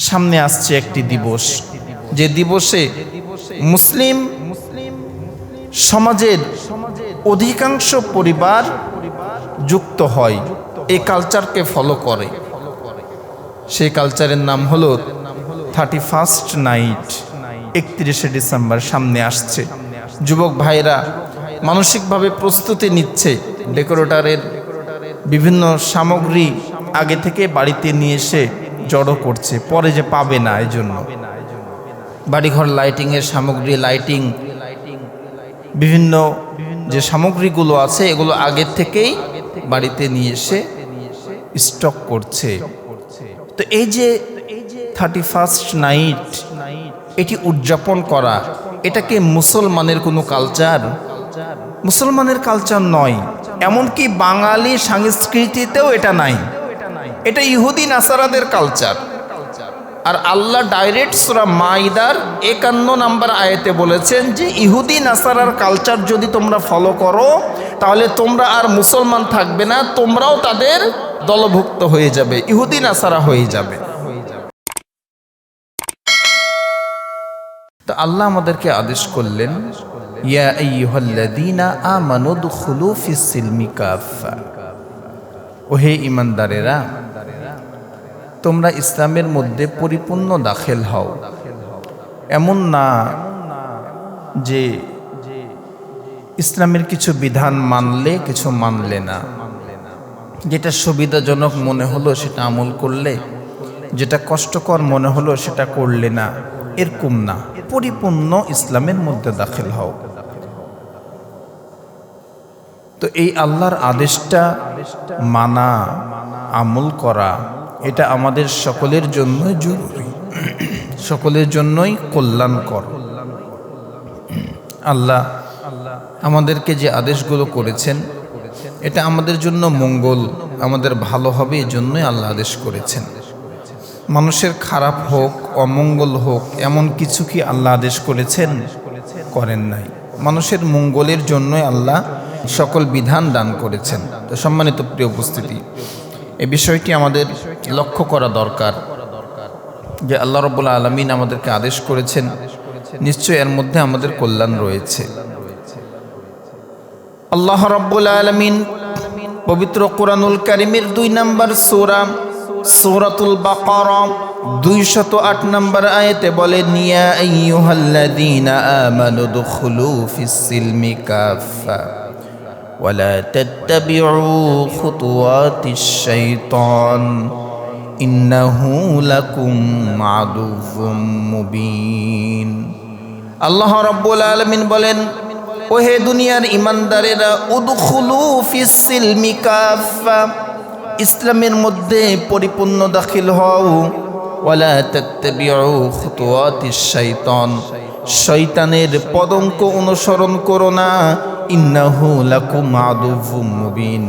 সামনে আসছে একটি দিবস, যে দিবসে মুসলিম সমাজের অধিকাংশ পরিবার যুক্ত হয়, এই কালচারকে ফলো করে। সেই কালচারের নাম হলো 31st নাইট, 31শে ডিসেম্বর সামনে আসছে। যুবক ভাইরা মানসিকভাবে প্রস্তুতি নিচ্ছে, ডেকোরেটরের বিভিন্ন সামগ্রী আগে থেকে বাড়িতে নিয়ে এসে জড়ো করছে, পরে যে পাবে না এই জন্য। বাড়িঘর লাইটিংয়ের সামগ্রী, লাইটিং বিভিন্ন যে সামগ্রীগুলো আছে এগুলো আগে থেকেই বাড়িতে নিয়ে এসে স্টক করছে। তো এই যে 31st নাইট, এটি উদযাপন করা, এটাকে মুসলমানের কোনো কালচার? মুসলমানের কালচার নয়, এমনকি বাঙালি সংস্কৃতিতেও এটা নাই। এটা ইহুদি নাসারাদের কালচার। আর আল্লাহ ডাইরেক্ট সূরা মাইদার 51 নম্বর আয়াতে বলেছেন যে ইহুদি নাসারার কালচার যদি তোমরা ফলো করো তাহলে তোমরা আর মুসলমান থাকবে না, তোমরাও তাদের দলভুক্ত হয়ে যাবে, ইহুদি নাসারা হয়ে যাবে। তো আল্লাহ আমাদেরকে আদেশ করলেন, ইয়া আইয়ুহাল্লাযীনা আমানু দুখুলু ফিস সিলমি কাফা, ওহে ঈমানদারেরা তোমরা ইসলামের মধ্যে পরিপূর্ণ দাখিল হও। এমন না যে ইসলামের কিছু বিধান মানলে কিছু মানলে না, যেটা সুবিধাজনক মনে হলো সেটা আমল করলে, যেটা কষ্টকর মনে হলো সেটা করলে না, এরকম না, পরিপূর্ণ ইসলামের মধ্যে দাখিল হও। তো এই আল্লাহর আদেশটা মানা, আমল করা, এটা আমাদের সকলের জন্যই জরুরি, সকলের জন্যই কল্যাণকর। আল্লাহ আমাদেরকে যে আদেশগুলো করেছেন এটা আমাদের জন্য মঙ্গল, আমাদের ভালো হবে, এই জন্যই আল্লাহ আদেশ করেছেন। মানুষের খারাপ হোক, অমঙ্গল হোক, এমন কিছু কি আল্লাহ আদেশ করেছেন? করেন নাই। মানুষের মঙ্গলের জন্যই আল্লাহ সকল বিধান দান করেছেন। তো সম্মানিত প্রিয় উপস্থিতি, এই বিষয়টি আমাদের লক্ষ্য করা দরকার যে আল্লাহ রাব্বুল আলামিন আমাদেরকে আদেশ করেছেন, নিশ্চয় এর মধ্যে আমাদের কল্যাণ রয়েছে। আল্লাহ রাব্বুল আলামিন পবিত্র কোরআনুল কারীমের 2 নম্বর সূরা সূরাতুল বাকারা 208 নম্বর আয়াতে বলেন, ইয়া আইয়ুহাল্লাযীনা আমানু দুখুলু ফিস সিলমি কাফা ওয়ালা তাত্তাবিউ খুতুওয়াতিশ শাইতান ইন্নাহু লাকুম আদুউম মুবিন। আল্লাহ রাব্বুল আলামিন বলেন, ওহে দুনিয়ার ঈমানদারেরা, উদখুলু ফিস সিলমি কাফা, ইসলামের মধ্যে পরিপূর্ণ দাখিল হও। ওয়ালা তাত্তাবিউ খুতুওয়াতিশ শাইতান, শয়তানের পদঙ্ক অনুসরণ করো না। ইন্নাহু লাকুম আদুউম মুবিন,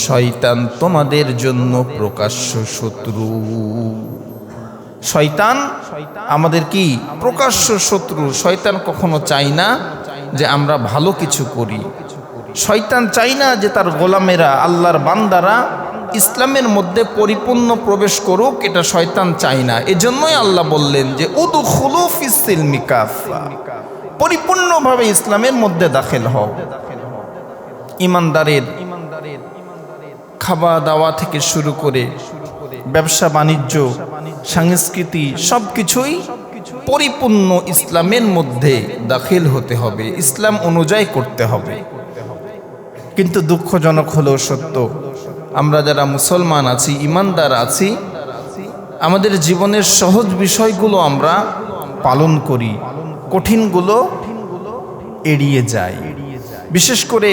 শয়তান তোমাদের জন্য প্রকাশ্য শত্রু। শয়তান আমাদের কি? প্রকাশ্য শত্রু। শয়তান কখনো চায় না যে আমরা ভালো কিছু করি। শয়তান চায় না যে তার গোলামেরা, আল্লাহর বান্দারা ইসলামের মধ্যে পরিপূর্ণ প্রবেশ করুক, এটা শয়তান চায় না। এজন্যই আল্লাহ বললেন যে উদখুলু ফিস সিলমি কাফা, পরিপূর্ণভাবে ইসলামের মধ্যে দাখিল হও। ঈমানদারের খাওয়া দাওয়া থেকে শুরু করে ব্যবসা বাণিজ্য, সংস্কৃতি, সবকিছুই পরিপূর্ণ ইসলামের মধ্যে দাখিল হতে হবে, ইসলাম অনুযায়ী করতে হবে। কিন্তু দুঃখজনক হলেও সত্য, আমরা যারা মুসলমান আছি, ঈমানদার আছি, আমাদের জীবনের সহজ বিষয়গুলো আমরা পালন করি, কঠিনগুলো এড়িয়ে যাই। বিশেষ করে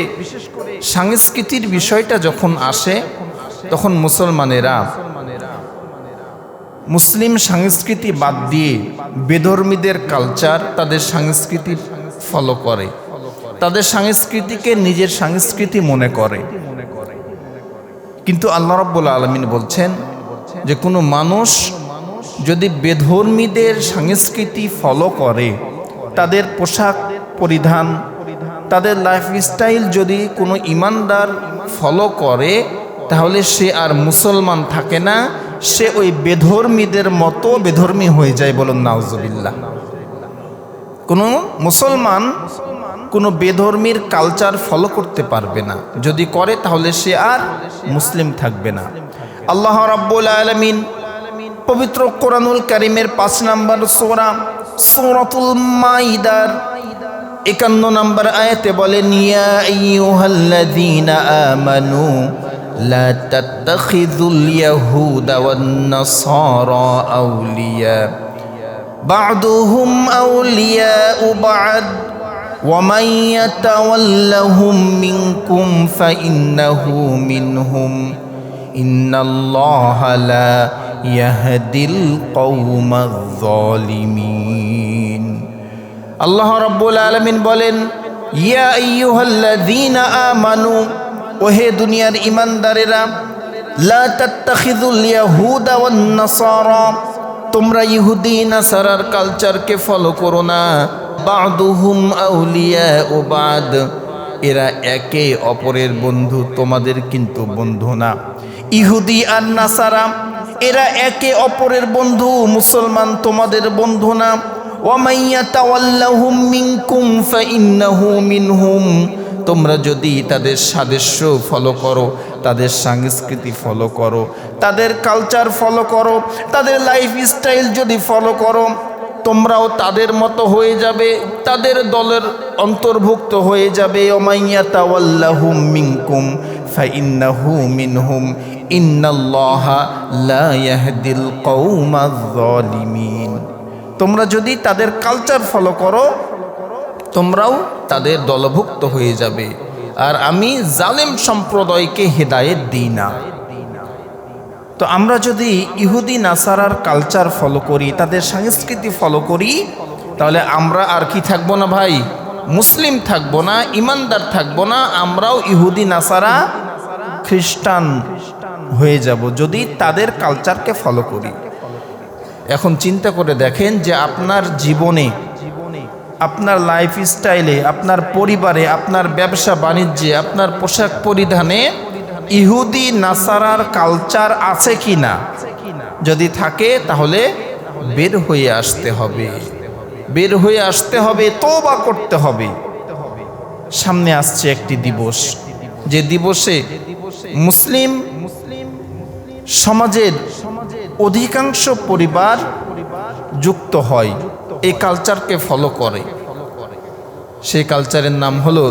সংস্কৃতির বিষয়টা যখন আসে তখন মুসলমানেরা মুসলিম সংস্কৃতি বাদ দিয়ে বেধর্মীদের কালচার, তাদের সংস্কৃতি ফলো করে, তাদের সংস্কৃতিকে নিজের সংস্কৃতি মনে করে। কিন্তু আল্লাহ রাব্বুল আলামিন বলছেন যে কোনো মানুষ যদি বেধর্মীদের সংস্কৃতি ফলো করে, তাদের পোশাক পরিধান, তাদের লাইফস্টাইল যদি কোনো ঈমানদার ফলো করে, তাহলে সে আর মুসলমান থাকে না, সে ওই বেধর্মীদের মতো বেধর্মী হয়ে যায়, বলুন নাউজুবিল্লাহ। কোনো মুসলমান কোনো বেধর্মীর কালচার ফলো করতে পারবে না, যদি করে তাহলে সে আর মুসলিম থাকবে না। আল্লাহ রাব্বুল আলামিন পবিত্র কোরআনুল কারীমের 5 নম্বর সূরা সূরাতুল মাইদার 51 নম্বর আয়াতে বলেন, ইয়া আইয়ুহাল্লাযীনা আমানু লা তাত্তাখিযুল ইয়াহুদা ওয়ান নাসারা আউলিয়া বা'দুহুম আউলিয়াউ বা'দ ওয়া মান ইয়াতাওয়াল্লাহুম মিনকুম ফাইন্নাহু মিনহুম ইন্নাল্লাহা লা ইয়াহদিল কওমায যালিমিন। আল্লাহ রাব্বুল আলামিন বলেন, ইয়া আইয়ুহাল্লাযীনা আমানু, ওহে দুনিয়ার ঈমানদারেরা, লা তাত্তাখিযুল ইয়াহুদা ওয়ান নাসারা, তোমরা ইহুদি নাসারার কালচারকে ফলো করো না। বা'দুহুম আউলিয়াউ বা'দ, এরা একে অপরের বন্ধু, তোমাদের কিন্তু বন্ধু না। ইহুদি আর নাসারা এরা একে অপরের বন্ধু, মুসলমান তোমাদের বন্ধু না। ওয়া মান ইয়াতাওয়াল্লাহুম মিনকুম ফাইন্নাহু মিনহুম, তোমরা যদি তাদের সাদৃশ্য ফলো করো, তাদের সংস্কৃতি ফলো করো, তাদের কালচার ফলো করো, তাদের লাইফ স্টাইল যদি ফলো করো, তোমরাও তাদের মতো হয়ে যাবে, তাদের দলের অন্তর্ভুক্ত হয়ে যাবে। ওয়া মান ইয়াতাওয়াল্লাহুম মিনকুম ফাইন্নাহু মিনহুম ইন্নাল্লাহা লা ইয়াহদিল কওমায যালিমিন। তোমরা যদি তাদের কালচার ফলো করো, তোমরাও তাদের দলভুক্ত হয়ে যাবে, আর আমি জালেম সম্প্রদায়কে হেদায়েত দিই না। তো আমরা যদি ইহুদি নাসারার কালচার ফলো করি, তাদের সংস্কৃতি ফলো করি, তাহলে আমরা আর কি থাকবো না ভাই? মুসলিম থাকবো না, ইমানদার থাকবো না, আমরাও ইহুদি নাসারা খ্রিস্টান হয়ে যাব যদি তাদের কালচারকে ফলো করি। এখন চিন্তা করে দেখেন যে আপনার জীবনে, আপনার লাইফ স্টাইলে, আপনার পরিবারে, আপনার ব্যবসা বাণিজ্যে, আপনার পোশাক পরিধানে ইহুদি নাসারার কালচার আছে কি না? যদি থাকে তাহলে বের হয়ে আসতে হবে, বের হয়ে আসতে হবে, তওবা করতে হবে। সামনে আসছে একটি দিবস, যে দিবসে মুসলিম সমাজের অধিকাংশ পরিবার যুক্ত হয়, এই কালচারকে ফলো করে। সেই কালচারের নাম হলো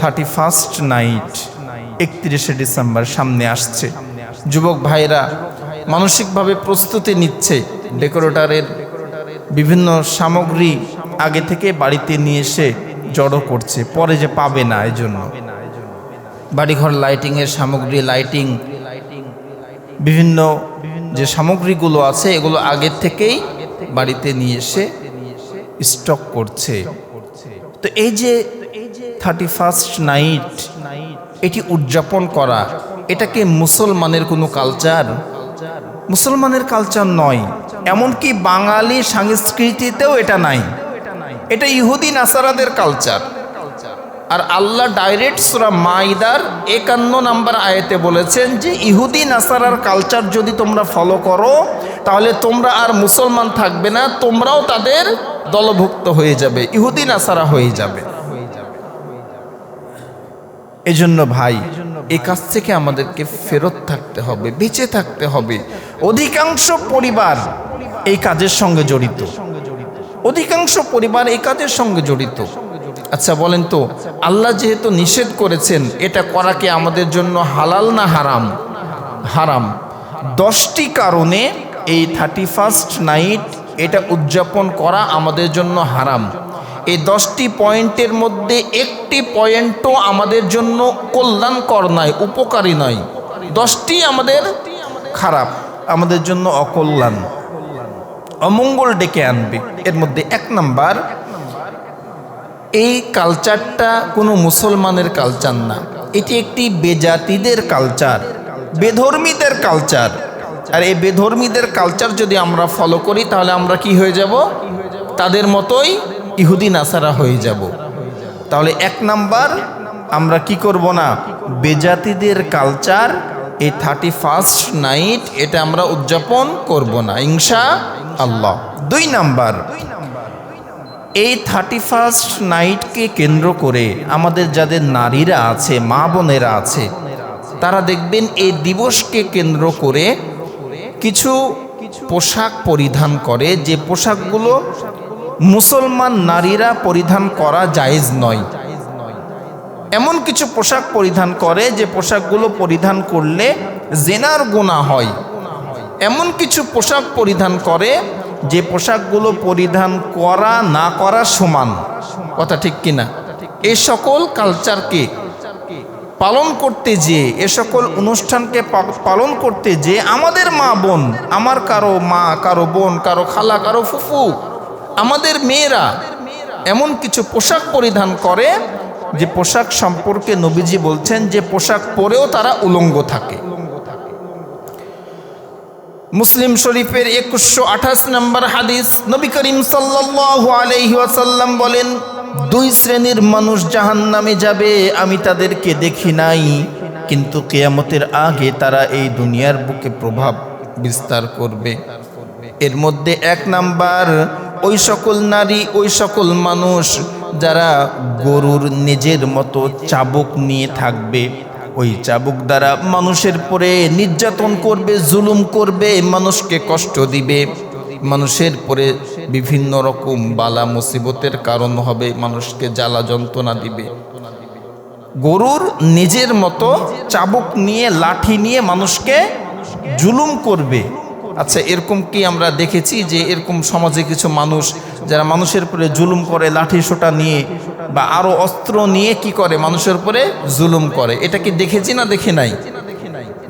31st নাইট, 31শে ডিসেম্বর সামনে আসছে। যুবক ভাইরা মানসিকভাবে প্রস্তুতি নিচ্ছে, ডেকোরেটরের বিভিন্ন সামগ্রী আগে থেকে বাড়িতে নিয়ে এসে জড়ো করছে, পরে যে পাবে না, এই জন্য বাড়িঘর লাইটিংয়ের সামগ্রী, লাইটিং বিভিন্ন যে সামগ্রীগুলো আছে এগুলো আগের থেকেই বাড়িতে নিয়ে এসে স্টক করছে। তো এই যে 31st নাইট, এটি উদযাপন করা, এটা কি মুসলমানের কোনো কালচার? মুসলমানের কালচার নয়, এমনকি বাঙালি সংস্কৃতিতেও এটা নাই, এটা ইহুদি নাসারাদের কালচার। আর আল্লাহ ডাইরেক্ট সূরা মাইদার 51 নম্বর আয়াতে বলেছেন যে ইহুদি নাসারার কালচার যদি তোমরা ফলো করো, তাহলে তোমরা আর মুসলমান থাকবে না, তোমরাও তাদের দলভুক্ত হয়ে যাবে, ইহুদি নাসারা হয়ে যাবে। এজন্য ভাই, এই কাজ থেকে আমাদেরকে ফেরত থাকতে হবে, বেঁচে থাকতে হবে। অধিকাংশ পরিবার এই কাজের সঙ্গে জড়িত, অধিকাংশ পরিবার এই কাজের সঙ্গে জড়িত। আচ্ছা বলেন তো, আল্লাহ যেহেতু নিষেধ করেছেন, এটা করা কি আমাদের জন্য হালাল না হারাম? হারাম। 10টি কারণে এই 31st নাইট এটা উদযাপন করা আমাদের জন্য হারাম। এই 10টি পয়েন্টের মধ্যে একটি পয়েন্টও আমাদের জন্য কল্যাণকর নয়, উপকারী নয়। 10টি আমাদের খারাপ, আমাদের জন্য অকল্যাণ, অমঙ্গল ডেকে আনবে। এর মধ্যে 1 নাম্বার, এই কালচারটা কোনো মুসলমানের কালচার না, এটি একটি বেজাতিদের কালচার, বেধর্মীদের কালচার। আর এই বেধর্মীদের কালচার যদি আমরা ফলো করি, তাহলে আমরা কি হয়ে যাব? তাদের মতোই ইহুদি নাসারা হয়ে যাব। তাহলে 1 নাম্বার, আমরা কি করব না? বেজাতিদের কালচার এই 31st নাইট এটা আমরা উদযাপন করব না ইনশাআল্লাহ। 2 নাম্বার, এই 31st নাইটকে কেন্দ্র করে আমাদের যাদের নারীরা আছে, মা বোনেরা আছে, তারা দেখবেন এই দিবসকে কেন্দ্র করে কিছু পোশাক পরিধান করে, যে পোশাকগুলো মুসলমান নারীরা পরিধান করা জায়েজ নয়। এমন কিছু পোশাক পরিধান করে যে পোশাকগুলো পরিধান করলে জিনার গুনাহ হয়। এমন কিছু পোশাক পরিধান করে যে পোশাকগুলো পরিধান করা না করা সমান। কথা ঠিক কিনা? এই সকল কালচারকে পালন করতে যে, এ সকল অনুষ্ঠানকে পালন করতে যে আমাদের মা বোন, আমার কারো মা, কারো বোন, কারো খালা, কারো ফুফু, আমাদের মেয়েরা এমন কিছু পোশাক পরিধান করে যে পোশাক সম্পর্কে নবীজি বলছেন যে পোশাক পরেও তারা উলঙ্গ থাকে। মুসলিম শরীফের 2128 নম্বর হাদিস, নবী করিম সাল্লাল্লাহু আলাইহি ওয়াসাল্লাম বলেন, 2 শ্রেণীর মানুষ জাহান্নামে যাবে, আমি তাদেরকে দেখি নাই, কিন্তু কিয়ামতের আগে তারা এই দুনিয়ার বুকে প্রভাব বিস্তার করবে। এর মধ্যে 1 নাম্বার, ওই সকল নারী, ওই সকল মানুষ যারা গরুর নিজের মতো চাবুক নিয়ে থাকবে, ওই চাবুক দ্বারা মানুষের পরে নির্যাতন করবে, জুলুম করবে, মানুষকে কষ্ট দিবে, মানুষের পরে বিভিন্ন রকম বালা মুসিবতের কারণ হবে, মানুষকে জ্বালা যন্ত্রণা দিবে। গরুর নিজের মতো চাবুক নিয়ে, লাঠি নিয়ে মানুষকে জুলুম করবে। আচ্ছা, এরকম কি আমরা দেখেছি যে এরকম সমাজে কিছু মানুষ যারা মানুষের উপরে জুলুম করে, লাঠি সোটা নিয়ে বা আরো অস্ত্র নিয়ে কি করে, মানুষের উপরে জুলুম করে? এটা কি দেখেছি না দেখি নাই?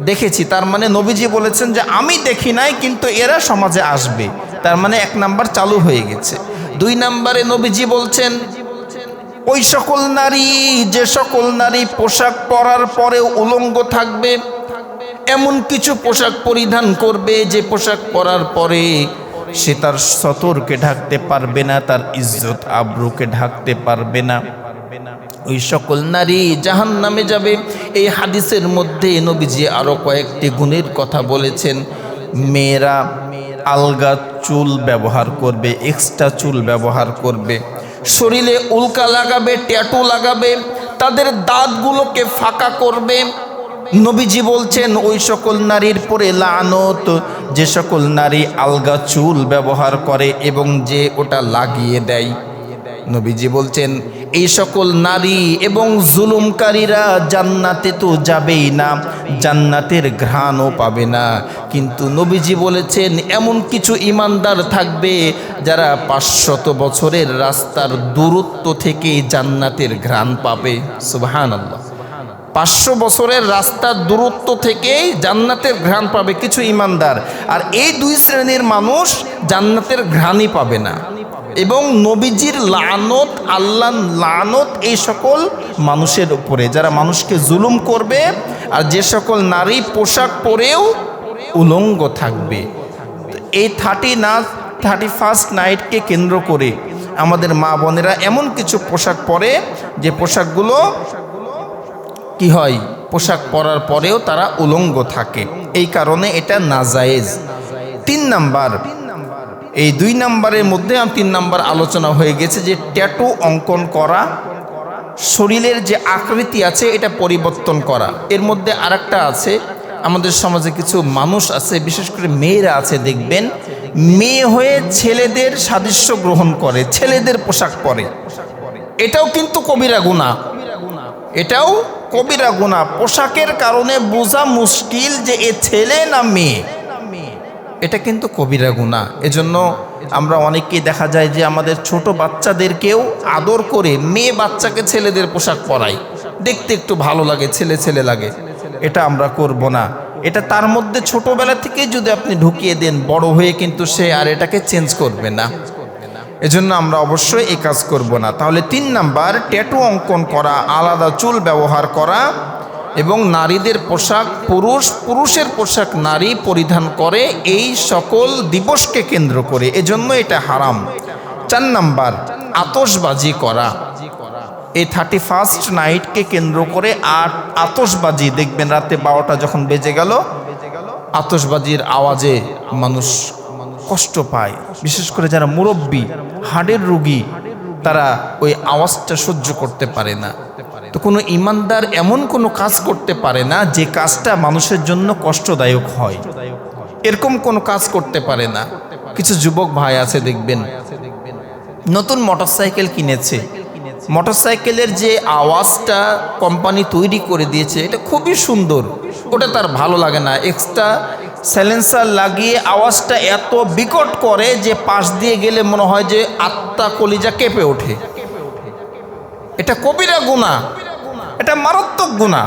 দেখেছি। তার মানে নবীজি বলেছেন যে আমি দেখি নাই, কিন্তু এরা সমাজে আসবে। তার মানে 1 নাম্বার চালু হয়ে গেছে। 2 নাম্বারে নবীজি বলছেন, ওই সকল নারী, যে সকল নারী পোশাক পরার পরেও উলঙ্গ থাকবে, এমন কিছু পোশাক পরিধান করবে যে পোশাক পরার পরে সে তার সতরকে ঢাকতে পারবে না, তার ইজ্জত আবরুকে ঢাকতে পারবে না, ওই সকল নারী জাহান্নামে যাবে। এই হাদিসের মধ্যে নবীজি আরো কয়েকটি গুণের কথা বলেছেন। মেয়েরা আলগা চুল ব্যবহার করবে, এক্সট্রা চুল ব্যবহার করবে, শরীরে উল্কা লাগাবে, ট্যাটু লাগাবে, তাদের দাঁতগুলোকে ফাঁকা করবে। নবীজি বলছেন ওই সকল নারীর পরে লানত, যে সকল নারী আলগা চুল ব্যবহার করে এবং যে ওটা লাগিয়ে দেয়। নবীজি বলছেন এই সকল নারী এবং জুলুমকারীরা জান্নাতে তো যাবেই না, জান্নাতের ঘ্রাণও পাবে না। কিন্তু নবীজি বলেছেন এমন কিছু ইমানদার থাকবে যারা 500 বছরের রাস্তার দূরত্ব থেকে জান্নাতের ঘ্রাণ পাবে। সুবহানাল্লাহ। 500 বছরের রাস্তার দূরত্ব থেকেই জান্নাতের ঘ্রাণ পাবে কিছু ইমানদার। আর এই 2 শ্রেণীর মানুষ জান্নাতের ঘ্রাণই পাবে না। এবং নবীজির লানত, আল্লাহর লানত এই সকল মানুষের উপরে যারা মানুষকে জুলুম করবে আর যে সকল নারী পোশাক পরেও উলঙ্গ থাকবে। এই 31st নাইটকে কেন্দ্র করে আমাদের মা বোনেরা এমন কিছু পোশাক পরে যে পোশাকগুলো কি হয়, পোশাক পরার পরেও তারা উলঙ্গ থাকে, এই কারণে এটা নাজায়েজ। 3 নাম্বার, এই 2 নাম্বারের মধ্যে 3 নাম্বার আলোচনা হয়ে গেছে যে ট্যাটু অঙ্কন করা, শরীরের যে আকৃতি আছে এটা পরিবর্তন করা। এর মধ্যে আরেকটা আছে, আমাদের সমাজে কিছু মানুষ আছে, বিশেষ করে মেয়েরা আছে, দেখবেন মেয়ে হয়ে ছেলেদের সাদৃশ্য গ্রহণ করে, ছেলেদের পোশাক পরে। এটাও কিন্তু কবিরা গুনাহ, এটাও কবিরা গুনাহ। পোশাকের কারণে বোঝা মুশকিল যে এ ছেলে না মেয়ে, এটা কিন্তু কবিরা গুনাহ। এজন্য আমরা অনেকেই দেখা যায় যে আমাদের ছোট বাচ্চাদেরকেও আদর করে মেয়ে বাচ্চাকে ছেলেদের পোশাক পরাই, দেখতে একটু ভালো লাগে, ছেলে ছেলে লাগে। এটা আমরা করব না। এটা তার মধ্যে ছোটবেলা থেকেই যদি আপনি ঢুকিয়ে দেন, বড় হয়ে কিন্তু সে আর এটাকে চেঞ্জ করবে না। এজন্য আমরা অবশ্যই এই কাজ করব না। তাহলে 3 নাম্বার, ট্যাটু অঙ্কন করা, আলাদা চুল ব্যবহার করা এবং নারীদের পোশাক পুরুষের পোশাক নারী পরিধান করে এই সকল দিবসকে কেন্দ্র করে, এজন্য এটা হারাম। 4 নাম্বার, আতশবাজি করা। এই 31st নাইটকে কেন্দ্র করে আতশবাজি দেখবেন, রাতে 12টা যখন বেজে গেল আতশবাজির আওয়াজে মানুষ কষ্ট পায়, বিশেষ করে যারা মুরব্বী হার্টের রোগী তারা ওই আওয়াজটা সহ্য করতে পারে না। তো কোনো ইমানদার এমন কোনো কাজ করতে পারে না যে কাজটা মানুষের জন্য কষ্টদায়ক হয়, এরকম কোনো কাজ করতে পারে না। কিছু যুবক ভাই আছে দেখবেন নতুন মোটরসাইকেল কিনেছে, মোটরসাইকেলের যে আওয়াজটা কোম্পানি তৈরি করে দিয়েছে এটা খুবই সুন্দর, ওটা তার ভালো লাগে না। এক্সট্রা সাইলেন্সার লাগিয়ে আওয়াজটা এত বিকট করে যে পাশ দিয়ে গেলে মনে হয় যে আত্মা কলিজা কেঁপে ওঠে। এটা কবিরা গুনাহ, এটা মারাত্মক গুনাহ।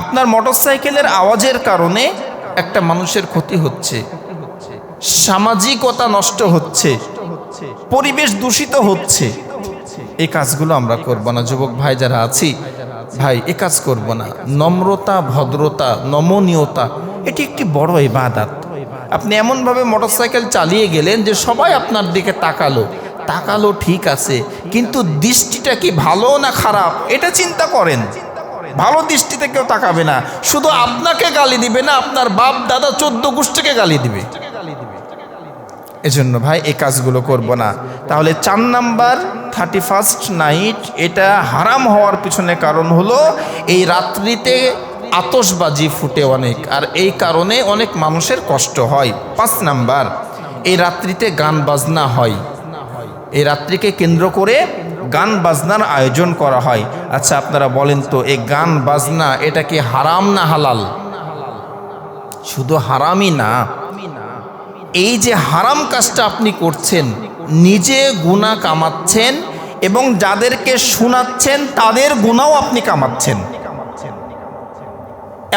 আপনার মোটরসাইকেলের আওয়াজের কারণে একটা মানুষের ক্ষতি হচ্ছে, সামাজিকতা নষ্ট হচ্ছে, পরিবেশ দূষিত হচ্ছে। এই কাজগুলো আমরা করব না। যুবক ভাই যারা আছি ভাই, এ কাজ করব না। নম্রতা, ভদ্রতা, নমনীয়তা এটি একটি বড় ইবাদত। আপনি এমনভাবে মোটরসাইকেল চালিয়ে গেলেন যে সবাই আপনার দিকে তাকালো ঠিক আছে, কিন্তু দৃষ্টিটা কি ভালো না খারাপ এটা চিন্তা করেন। ভালো দৃষ্টিতে কেউ তাকাবে না, শুধু আপনাকে গালি দিবে না, আপনার বাপ দাদা 14 গোষ্ঠীকে গালি দিবে। এজন্য ভাই এই কাজগুলো করব না। তাহলে 4 নাম্বার 31st নাইট এটা হারাম হওয়ার পিছনে কারণ হলো এই রাত্রিতে আতশবাজি ফুটে অনেক, আর এই কারণে অনেক মানুষের কষ্ট হয়। 5 নাম্বার এই রাত্রিতে গান বাজনা হয়, এই রাত্রিকে কেন্দ্র করে গান বাজনার আয়োজন করা হয়। আচ্ছা আপনারা বলেন তো এই গান বাজনা এটা কি হারাম না হালাল? শুধু হারামই না, এই যে হারাম কাজটা আপনি করছেন নিজে গুনাহ কামাচ্ছেন এবং যাদেরকে শোনাচ্ছেন তাদের গুনাহও আপনি কামাচ্ছেন।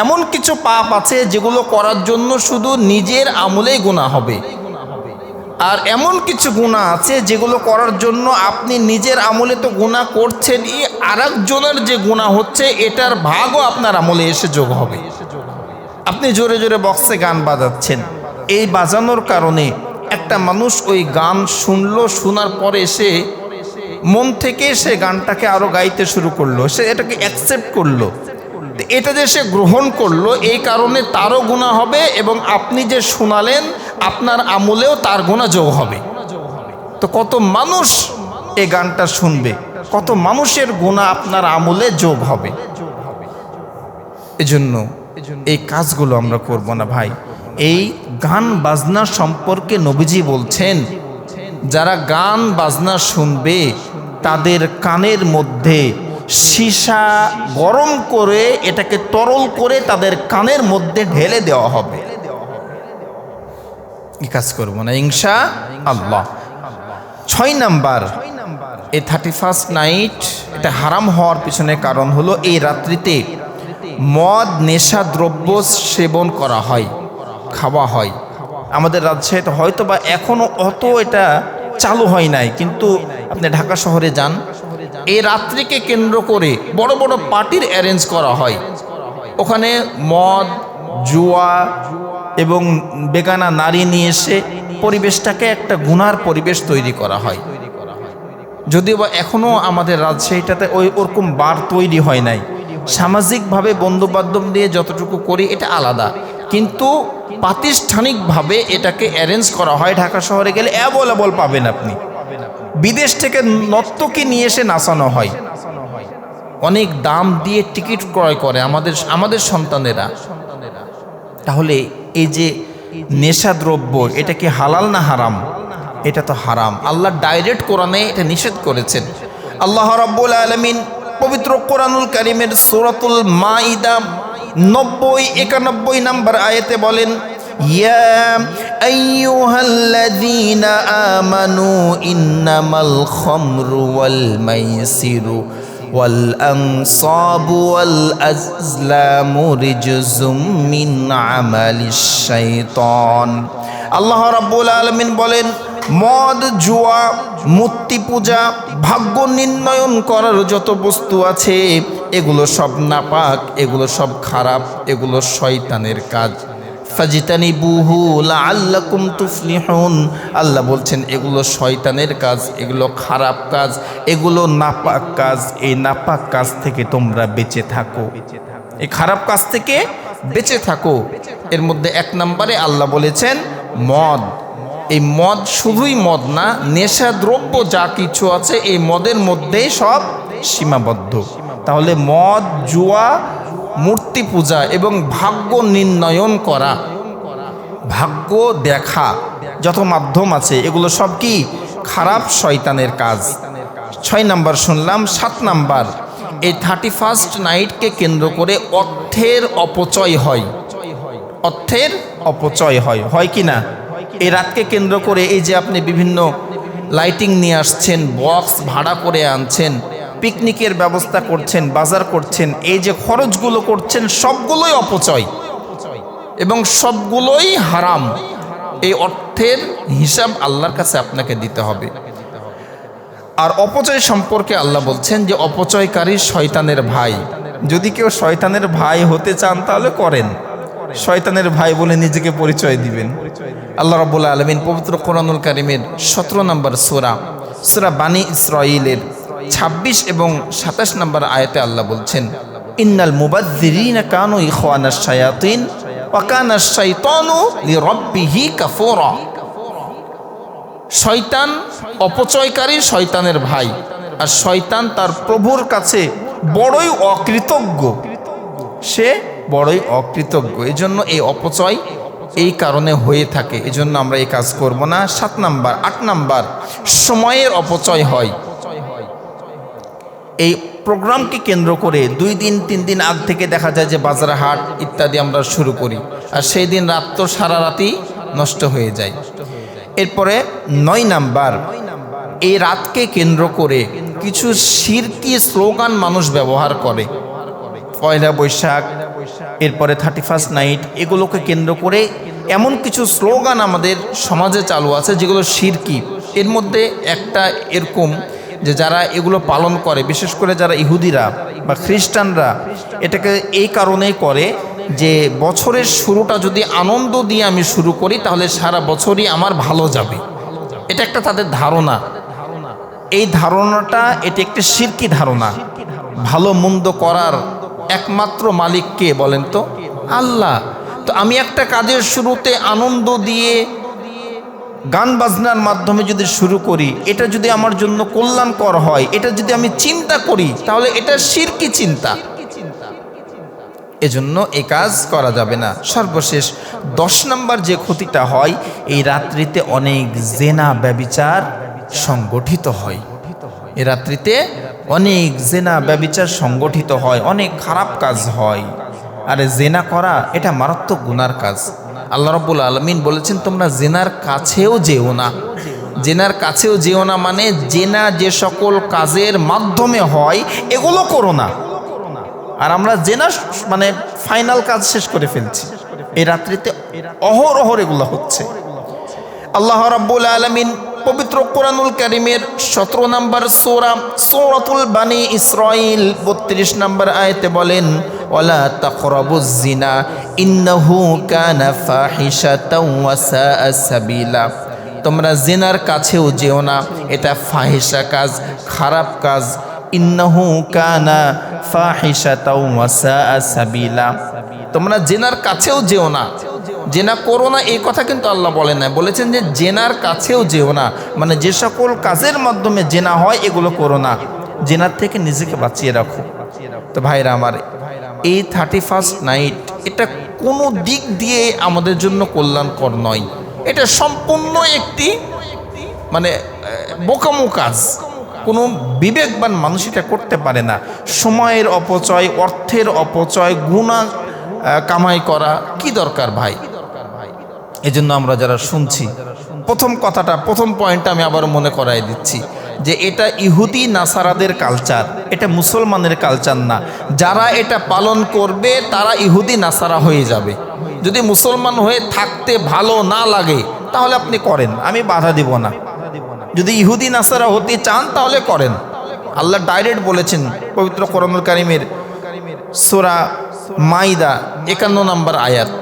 এমন কিছু পাপ আছে যেগুলো করার জন্য শুধু নিজের আমলেই গুনাহ হবে, আর এমন কিছু গুনাহ আছে যেগুলো করার জন্য আপনি নিজের আমলে তো গুনাহ করছেন, আরেকজনের যে গুনাহ হচ্ছে এটার ভাগও আপনার আমলে এসে যোগ হবে। আপনি জোরে জোরে বক্সে গান বাজাচ্ছেন, এই বাজানোর কারণে একটা মানুষ ওই গান শুনলো, শোনার পরে সে মন থেকে সে গানটাকে আরো গাইতে শুরু করলো, সে এটাকে অ্যাকসেপ্ট করলো, এটা যে সে গ্রহণ করলো এই কারণে তারও গুনাহ হবে এবং আপনি যে শোনালেন আপনার আমলেও তার গুনাহ যোগ হবে। তো কত মানুষ এই গানটা শুনবে, কত মানুষের গুনাহ আপনার আমলে যোগ হবে। এজন্য এই কাজগুলো আমরা করব না ভাই। এই গান বাজনা সম্পর্কে নবীজি বলছেন যারা গান বাজনা শুনবে তাদের কানের মধ্যে সীসা গরম করে এটাকে তরল করে তাদের কানের মধ্যে ঢেলে দেওয়া হবে। এই কাজ করব না ইনশাআল্লাহ। 6 নাম্বার এই 31st নাইট এটা হারাম হওয়ার পিছনে কারণ হলো এই রাত্রিতে মদ নেশা দ্রব্য সেবন করা হয়, খাওয়া হয়। আমাদের রাজশাহীতে হয়তো বা এখনো অত এটা চালু হয় নাই, কিন্তু আপনি ঢাকা শহরে যান, এই রাত্রিকে কেন্দ্র করে বড় বড় পার্টির অ্যারেঞ্জ করা হয়। ওখানে মদ, জুয়া এবং বেগানা নারী নিয়ে এসে পরিবেশটাকে একটা গুনার পরিবেশ তৈরি করা হয়। যদিও বা এখনও আমাদের রাজশাহীটাতে ওরকম বার তৈরি হয় নাই, সামাজিকভাবে বন্ধুবান্ধব দিয়ে যতটুকু করি এটা আলাদা, কিন্তু প্রাতিষ্ঠানিকভাবে এটাকে অ্যারেঞ্জ করা হয়। ঢাকা শহরে গেলে অ্যাভেলেবল পাবেন আপনি, বিদেশ থেকে নর্তকী নিয়ে এসে নাচানো হয়, অনেক দাম দিয়ে টিকিট ক্রয় করে আমাদের সন্তানেরা। তাহলে এই যে নেশাদ্রব্য এটা কি হালাল না হারাম? এটা তো হারাম। আল্লাহ ডাইরেক্ট কোরআনে এটা নিষেধ করেছেন। আল্লাহ রাব্বুল আলামিন পবিত্র কোরআনুল কারীমের সূরাতুল মাইদা 90-91 নম্বর আয়াতে বলেন, ইয়া আইয়ুহাল্লাযীনা আমানু ইন্নামাল খামরু ওয়াল মাইসিরু ওয়াল আনসাবু ওয়াল আজলামু রিজজুম মিন আমালিশ শাইতান। আল্লাহ রাব্বুল আলামিন বলেন, মদ, জুয়া, মূর্তি পূজা, ভাগ্য নির্ণয়ন করার যত বস্তু আছে এগুলো সব নাপাক, এগুলো সব খারাপ, এগুলো শয়তানের কাজ। ফাজতানিবুহু লাআল্লাকুম তুফলিহুন। আল্লাহ বলছেন এগুলো শয়তানের কাজ, এগুলো খারাপ কাজ, এগুলো নাপাক কাজ। এই নাপাক কাজ থেকে তোমরা বেঁচে থাকো, এই খারাপ কাজ থেকে বেঁচে থাকো। এর মধ্যে 1 নম্বরে আল্লাহ বলেছেন মদ। এই মদ শুধুই মদ না, নেশা দ্রব্য যা কিছু আছে এই মদের মধ্যেই সব সীমাবদ্ধ। তাহলে মদ, জুয়া, মূর্তি পূজা এবং ভাগ্য নির্ণয়ন করা, ভাগ্য দেখা যত মাধ্যম আছে এগুলো সব কি খারাপ শয়তানের কাজ। 6 নাম্বার শুনলাম। 7 নাম্বার, এই 31st নাইটকে কেন্দ্র করে অর্থের অপচয় হয়। অর্থের অপচয় হয় কি না? এই রাতকে কেন্দ্র করে এই যে আপনি বিভিন্ন লাইটিং নিয়ে আসছেন, বক্স ভাড়া করে আনছেন, পিকনিকের ব্যবস্থা করছেন, বাজার করছেন, এই যে খরচগুলো করছেন সবগুলোই অপচয় এবং সবগুলোই হারাম। এই অর্থের হিসাব আল্লাহর কাছে আপনাকে দিতে হবে। আর অপচয় সম্পর্কে আল্লাহ বলছেন যে অপচয়কারী শয়তানের ভাই। যদি কেউ শয়তানের ভাই হতে চান তাহলে করেন, শয়তানের ভাই বলে নিজেকে পরিচয় দিবেন। আল্লাহ রাব্বুল আলামিন পবিত্র কোরআনুল কারীমের 17 নম্বর সূরা বানী ইসরাঈলের 26 এবং 27 নম্বর আয়াতে আল্লাহ বলছেন ইন্নাল মুবাযযিরিনা কানু ইখওয়ানাশ শায়াতিন ওয়া কানাশ শাইতানু লিরাব্বিহি কাফুরা। শয়তান অপচয়কারী শয়তানের ভাই, আর শয়তান তার প্রভুর কাছে বড়ই অকৃতজ্ঞ, সে বড়ই অকৃতজ্ঞ। এজন্য এই অপচয় এই কারণে হয়ে থাকে, এজন্য আমরা এই কাজ করব না। 7 নাম্বার। 8 নাম্বার, সময়ের অপচয় হয়। এই প্রোগ্রামকে কেন্দ্র করে 2 দিন 3 দিন আগ থেকে দেখা যায় যে বাজার হাট ইত্যাদি আমরা শুরু করি, আর সেই দিন রাত তো সারা রাতই নষ্ট হয়ে যায়। এরপরে 9 নাম্বার, এই রাতকে কেন্দ্র করে কিছু শিরকি স্লোগান মানুষ ব্যবহার করে। পয়লা বৈশাখ, এরপরে 31st নাইট, এগুলোকে কেন্দ্র করে এমন কিছু স্লোগান আমাদের সমাজে চালু আছে যেগুলো শিরকি। এর মধ্যে একটা এরকম যে যারা এগুলো পালন করে, বিশেষ করে যারা ইহুদিরা বা খ্রিস্টানরা, এটাকে এই কারণেই করে যে বছরের শুরুটা যদি আনন্দ দিয়ে আমি শুরু করি তাহলে সারা বছরই আমার ভালো যাবে। এটা একটা তাদের ধারণা। এই ধারণাটা এটি একটি শিরকি ধারণা। ভালো মন্দ করার একমাত্র মালিক কে বলেন তো? আল্লাহ। তো আমি একটা কাজের শুরুতে আনন্দ দিয়ে গান বাজনার মাধ্যমে যদি শুরু করি, এটা যদি আমার জন্য কল্যাণকর হয়, এটা যদি আমি চিন্তা করি, তাহলে এটা শিরকি চিন্তা। এজন্য এই কাজ করা যাবে না। সর্বশেষ 10 নম্বর যে ক্ষতিটা হয়, এই রাত্রিতে অনেক জেনা ব্যভিচার সংগঠিত হয়। এই রাত্রিতে অনেক জেনা ব্যভিচার সংগঠিত হয়, অনেক খারাপ কাজ হয়। আরে জেনা করা এটা মারাত্মক গুনার কাজ। আল্লাহ রাব্বুল আলামিন বলেছেন তোমরা জেনার কাছেও যেও না। জেনার কাছেও যেও না মানে জেনা যে সকল কাজের মাধ্যমে হয় এগুলো করো না। আর আমরা জেনা মানে ফাইনাল কাজ শেষ করে ফেলছি। এই রাত্রিতে অহরহ এগুলো হচ্ছে। আল্লাহ রাব্বুল আলামিন পবিত্র কোরআনুল কারীমের 17 নম্বর সূরাতুল বানী ইসরাঈল 32 নম্বর আয়াতে বলেন ওয়ালা তাকরাবুজ জিনা ইন্নাহু কানা ফাহিশাতাও ওয়া সাআ সাবিলা। তোমরা জিনার কাছেও যেও না, এটা ফাহিশা কাজ, খারাপ কাজ। ইন্নাহু কানা ফাহিশাতাও ওয়া সাআ সাবিলা। তোমরা জেনার কাছেও যেও না, জেনা করো না এই কথা কিন্তু আল্লাহ বলেন না, বলেছেন যে জেনার কাছেও যেও না, মানে যে সকল কাজের মাধ্যমে জেনা হয় এগুলো করো না, জেনার থেকে নিজেকে বাঁচিয়ে রাখো। তো ভাইরা আমার, এই 31st নাইট এটা কোনো দিক দিয়ে আমাদের জন্য কল্যাণকর নয়। এটা সম্পূর্ণ একটি মানে বোকামো কাজ। কোনো বিবেকবান মানুষ এটা করতে পারে না। সময়ের অপচয়, অর্থের অপচয়, গুনাহ কামাই করা কি দরকার ভাই? এজন্য আমরা যারা শুনছি, প্রথম পয়েন্টটা আমি আবার মনে করাই দিচ্ছি যে এটা ইহুদি নাসারাদের কালচার, এটা মুসলমানের কালচার না। যারা এটা পালন করবে তারা ইহুদি নাসারা হয়ে যাবে। যদি মুসলমান হয়ে থাকতে ভালো না লাগে তাহলে আপনি করেন, আমি বাধা দিব না। যদি ইহুদি নাসারা হতে চান তাহলে করেন। আল্লাহ ডাইরেক্ট বলেছেন পবিত্র কোরআনুল কারীমের সূরা মাইদা 51 নম্বর আয়াত,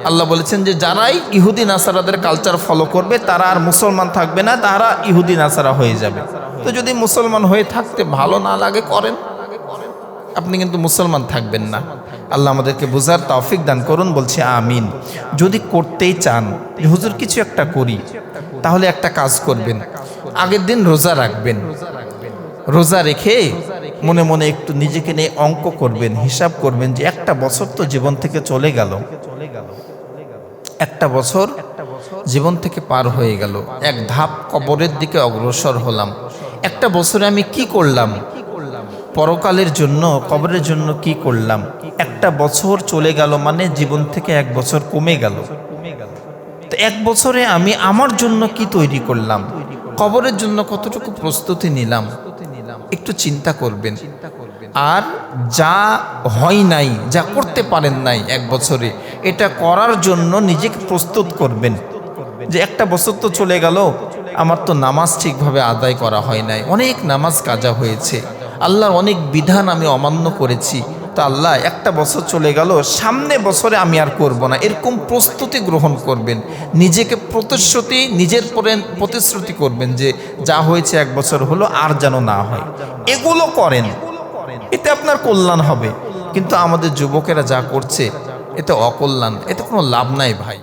আল্লাহ বলেছেন যে যারাই ইহুদি নাসারাদের কালচার ফলো করবে তারা আর মুসলমান থাকবে না, তারা ইহুদি নাসারা হয়ে যাবে। তো যদি মুসলমান হয়ে থাকতে ভালো না লাগে করেন, আপনি কিন্তু মুসলমান থাকবেন না। আল্লাহ আমাদেরকে বোঝার তৌফিক দান করুন, বলছি আমিন। যদি করতেই চান যে হুজুর কিছু একটা করি, তাহলে একটা কাজ করবেন, আগের দিন রোজা রাখবেন। রোজা রেখে মনে মনে একটু নিজেকে নিয়ে অঙ্ক করবেন, হিসাব করবেন যে একটা বছর তো জীবন থেকে চলে গেল, একটা বছর জীবন থেকে পার হয়ে গেল, এক ধাপ কবরের দিকে অগ্রসর হলাম। একটা বছরে আমি কি করলাম, পরকালের জন্য কবরের জন্য কি করলাম। একটা বছর চলে গেল মানে জীবন থেকে এক বছর কমে গেল। তো এক বছরে আমি আমার জন্য কি তৈরি করলাম, কবরের জন্য কতটুকু প্রস্তুতি নিলাম, একটু চিন্তা করবেন। আর যা হয় নাই, যা করতে পারেন নাই এক বছরে, এটা করার জন্য নিজেকে প্রস্তুত করবেন। যে একটা বছর তো চলে গেল, আমার তো নামাজ ঠিকভাবে আদায় করা হয় নাই, অনেক নামাজ কাজা হয়েছে, আল্লাহর অনেক বিধান আমি অমান্য করেছি, তো আল্লাহ একটা বছর চলে গেল, সামনে বছরে আমি আর করব না, এরকম প্রস্তুতি গ্রহণ করবেন। নিজেকে নিজের প্রতিশ্রুতি করবেন যে যা হয়েছে এক বছর হলো আর যেন না হয়। এগুলো করেন, এতে আপনার কল্যাণ হবে। কিন্তু আমাদের যুবকেরা যা করছে এতে অকল্যাণ, এতে কোনো লাভ নাই ভাই।